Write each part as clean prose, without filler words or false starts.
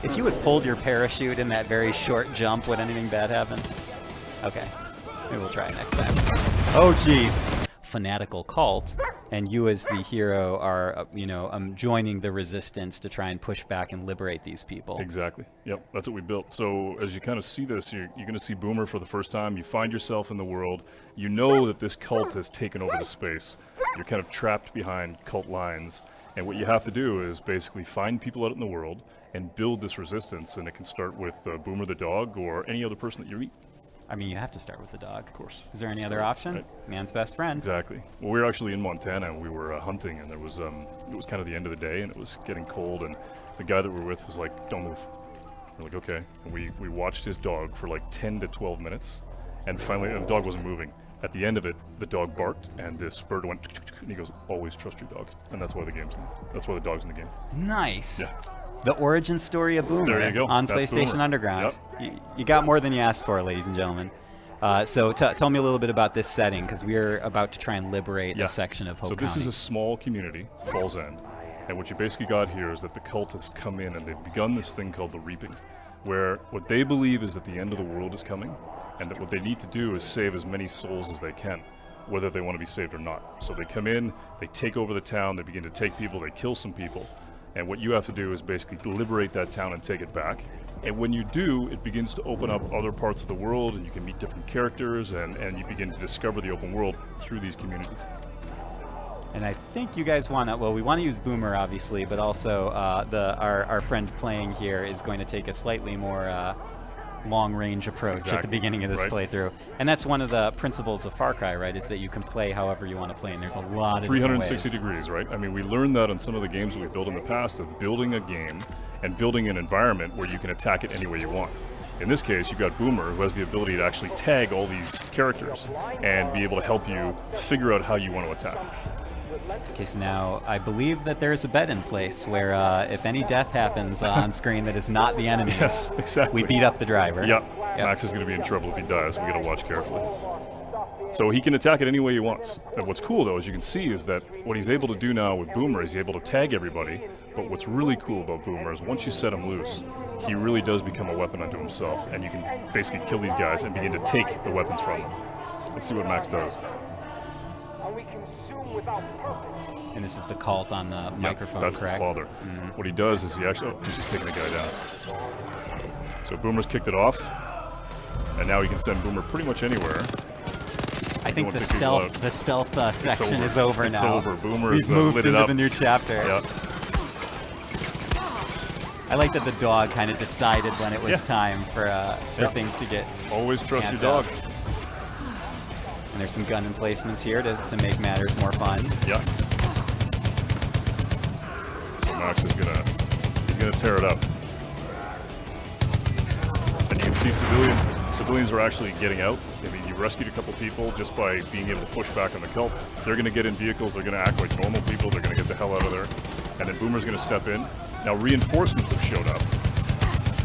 If you had pulled your parachute in that very short jump, would anything bad happen? Okay. Maybe we'll try it next time. Oh, jeez. Fanatical cult, and you as the hero are, joining the resistance to try and push back and liberate these people. Exactly. Yep, that's what we built. So as you kind of see this, you're going to see Boomer for the first time. You find yourself in the world. You know that this cult has taken over the space. You're kind of trapped behind cult lines. And what you have to do is basically find people out in the world and build this resistance. And it can start with Boomer the dog or any other person that you meet. I mean, you have to start with the dog. Of course. Is there any other option? Right. Man's best friend. Exactly. Well, we were actually in Montana and we were hunting, and there was it was kind of the end of the day and it was getting cold, and the guy that we were with was like, "Don't move." We're like, "Okay." And we watched his dog for like 10 to 12 minutes, and finally the dog wasn't moving. At the end of it, the dog barked and this bird went, and he goes, "Always trust your dog." And that's why the dog's in the game. Nice. Yeah. The origin story of Boomer. There you go. On That's PlayStation Boomer. Underground. Yep. You got more than you asked for, ladies and gentlemen. So tell me a little bit about this setting, because we're about to try and liberate a section of Hope So this County. is a small community, Falls End, and what you basically got here is that the cultists come in and they've begun this thing called the Reaping, where what they believe is that the end of the world is coming, and that what they need to do is save as many souls as they can, whether they want to be saved or not. So they come in, they take over the town, they begin to take people, they kill some people, and what you have to do is basically liberate that town and take it back. And when you do, it begins to open up other parts of the world, and you can meet different characters, and you begin to discover the open world through these communities. And I think you guys want to, well, we want to use Boomer, obviously, but also our friend playing here is going to take a slightly more long-range approach at the beginning of this playthrough. And that's one of the principles of Far Cry, right, is that you can play however you want to play, and there's a lot of 360 degrees, right? I mean, we learned that on some of the games that we built in the past, of building a game and building an environment where you can attack it any way you want. In this case, you've got Boomer, who has the ability to actually tag all these characters and be able to help you figure out how you want to attack. Okay, so now I believe that there's a bet in place where if any death happens on screen that is not the enemy, yes, exactly, we beat up the driver. Yep. Max is going to be in trouble if he dies. We got to watch carefully. So he can attack it any way he wants. And what's cool, though, as you can see, is that what he's able to do now with Boomer is he's able to tag everybody. But what's really cool about Boomer is once you set him loose, he really does become a weapon unto himself, and you can basically kill these guys and begin to take the weapons from them. Let's see what Max does. And this is the cult on the microphone, that's correct? The father. What he does is he actually, he's just taking the guy down. So Boomer's kicked it off, and now he can send Boomer pretty much anywhere. I think the stealth section is over now. It's over. Boomer He's is moved lit it into up. the new chapter. Yeah. I like that the dog kind of decided when it was time for things to get. Always trust your dog. And there's some gun emplacements here to make matters more fun. Yeah. So Max is he's gonna tear it up. And you can see civilians are actually getting out. I mean, you rescued a couple people just by being able to push back on the cult. They're gonna get in vehicles, they're gonna act like normal people, they're gonna get the hell out of there. And then Boomer's gonna step in. Now reinforcements have showed up.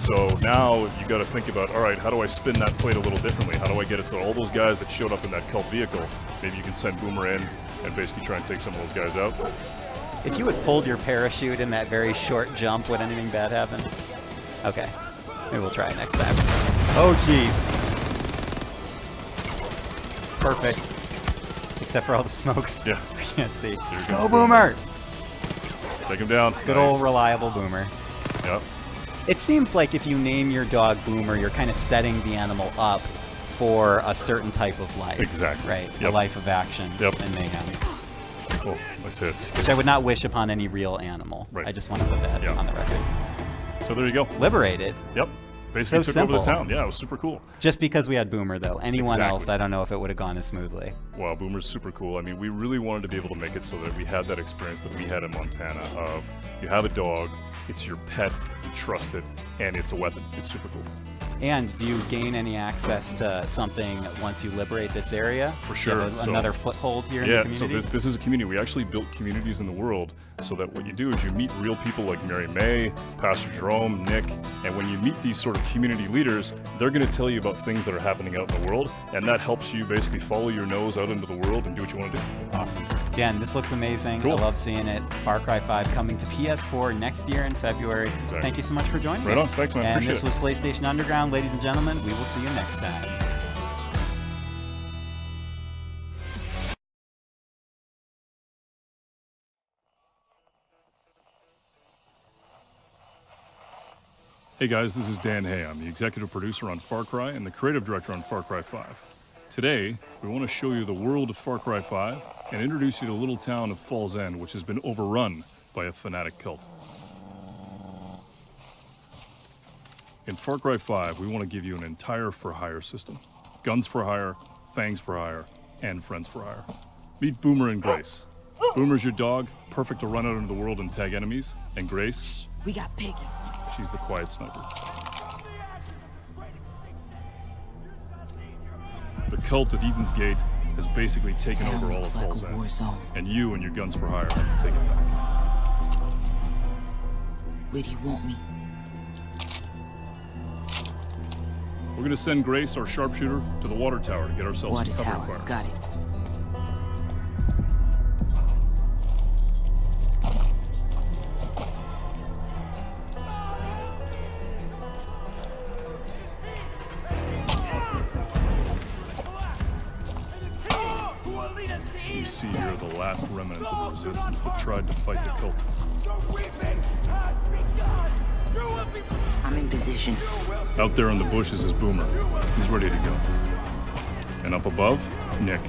So now you got to think about, all right, how do I spin that plate a little differently? How do I get it so all those guys that showed up in that cult vehicle, maybe you can send Boomer in and basically try and take some of those guys out. If you had pulled your parachute in that very short jump, would anything bad happen? Okay. Maybe we'll try it next time. Oh, jeez. Perfect. Except for all the smoke. Yeah. We can't see. Go, Boomer! Take him down. Good old reliable Boomer. Yep. It seems like if you name your dog Boomer, you're kind of setting the animal up for a certain type of life. Exactly. Right? Yep. A life of action and mayhem. Cool. Nice hit. Which I would not wish upon any real animal. Right. I just want to put that on the record. So there you go. Liberated. Yep. Basically so took over the simple. town. Yeah, it was super cool. Just because we had Boomer, though. Anyone else, I don't know if it would have gone as smoothly. Wow, Boomer's super cool. I mean, we really wanted to be able to make it so that we had that experience that we had in Montana of you have a dog, it's your pet, you trust it, and it's a weapon. It's super cool. And do you gain any access to something once you liberate this area? For sure. Another foothold here in the community? So this is a community. We actually built communities in the world so that what you do is you meet real people like Mary May, Pastor Jerome, Nick, and when you meet these sort of community leaders, they're going to tell you about things that are happening out in the world, and that helps you basically follow your nose out into the world and do what you want to do. Awesome. Dan, this looks amazing. Cool. I love seeing it. Far Cry 5 coming to PS4 next year in February. Exactly. Thank you so much for joining Right us. on. Thanks, man. And Appreciate this it. was PlayStation Underground. Ladies and gentlemen, we will see you next time. Hey guys, this is Dan Hay. I'm the executive producer on Far Cry and the creative director on Far Cry 5. Today, we want to show you the world of Far Cry 5 and introduce you to the little town of Falls End, which has been overrun by a fanatic cult. In Far Cry 5, we want to give you an entire for-hire system. Guns for hire, fangs for hire, and friends for hire. Meet Boomer and Grace. Boomer's your dog, perfect to run out into the world and tag enemies. And Grace, we got piggies. She's the quiet sniper. The cult at Eden's Gate has basically taken over all of Falls End. And you and your Guns for Hire have to take it back. Where do you want me? We're gonna send Grace, our sharpshooter, to the water tower to get ourselves Water some cover tower, fire. got it. You see here the last remnants of the resistance that tried to fight the cult. I'm in position. Out there in the bushes is Boomer. He's ready to go. And up above, Nick.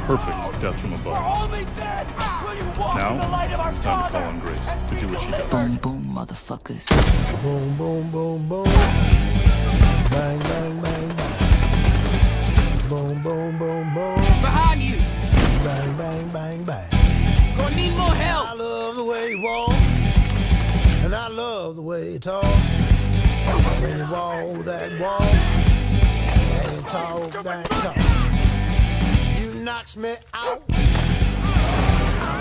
Perfect death from above. Now, it's time to call on Grace to do what she does. Boom, boom, motherfuckers. Boom, boom, boom, boom. Bang, bang, bang, bang. Boom, boom, boom, boom. Behind you. Bang, bang, bang, bang. Gonna need more help. I love the way you walk, and I love the way you talk. When you walk that walk, and you talk that talk. You knocks me out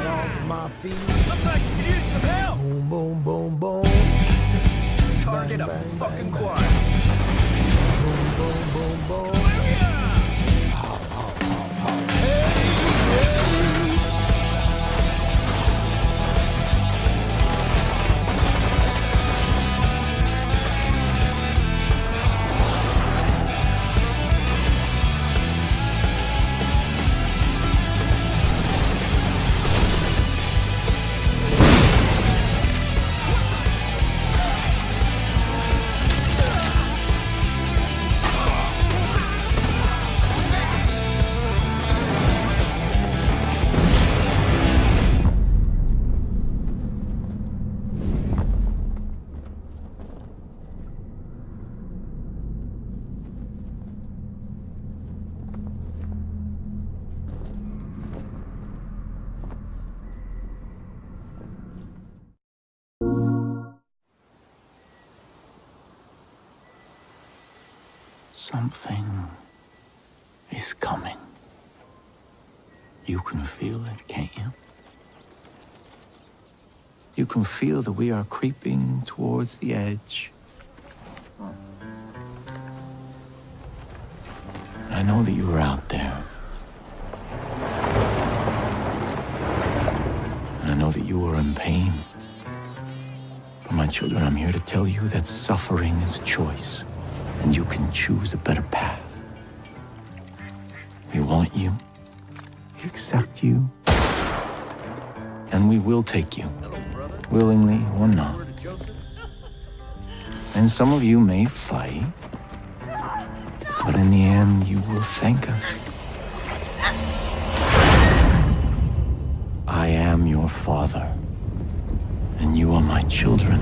off my feet. Looks like you could use some help. Boom, boom, boom, boom. Target Bang, a bang, fucking bang, choir. Boom, boom, boom, boom. Something is coming. You can feel it, can't you? You can feel that we are creeping towards the edge. I know that you are out there. And I know that you are in pain. For my children, I'm here to tell you that suffering is a choice. And you can choose a better path. We want you. We accept you. And we will take you, willingly or not. And some of you may fight, but in the end, you will thank us. I am your father, and you are my children.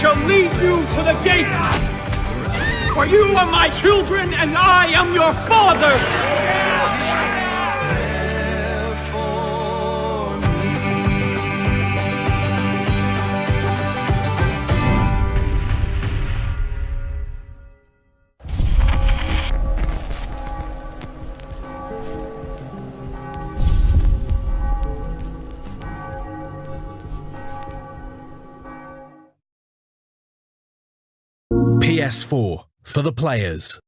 shall lead you to the gate. For you are my children, and I am your father. PS4 for the players.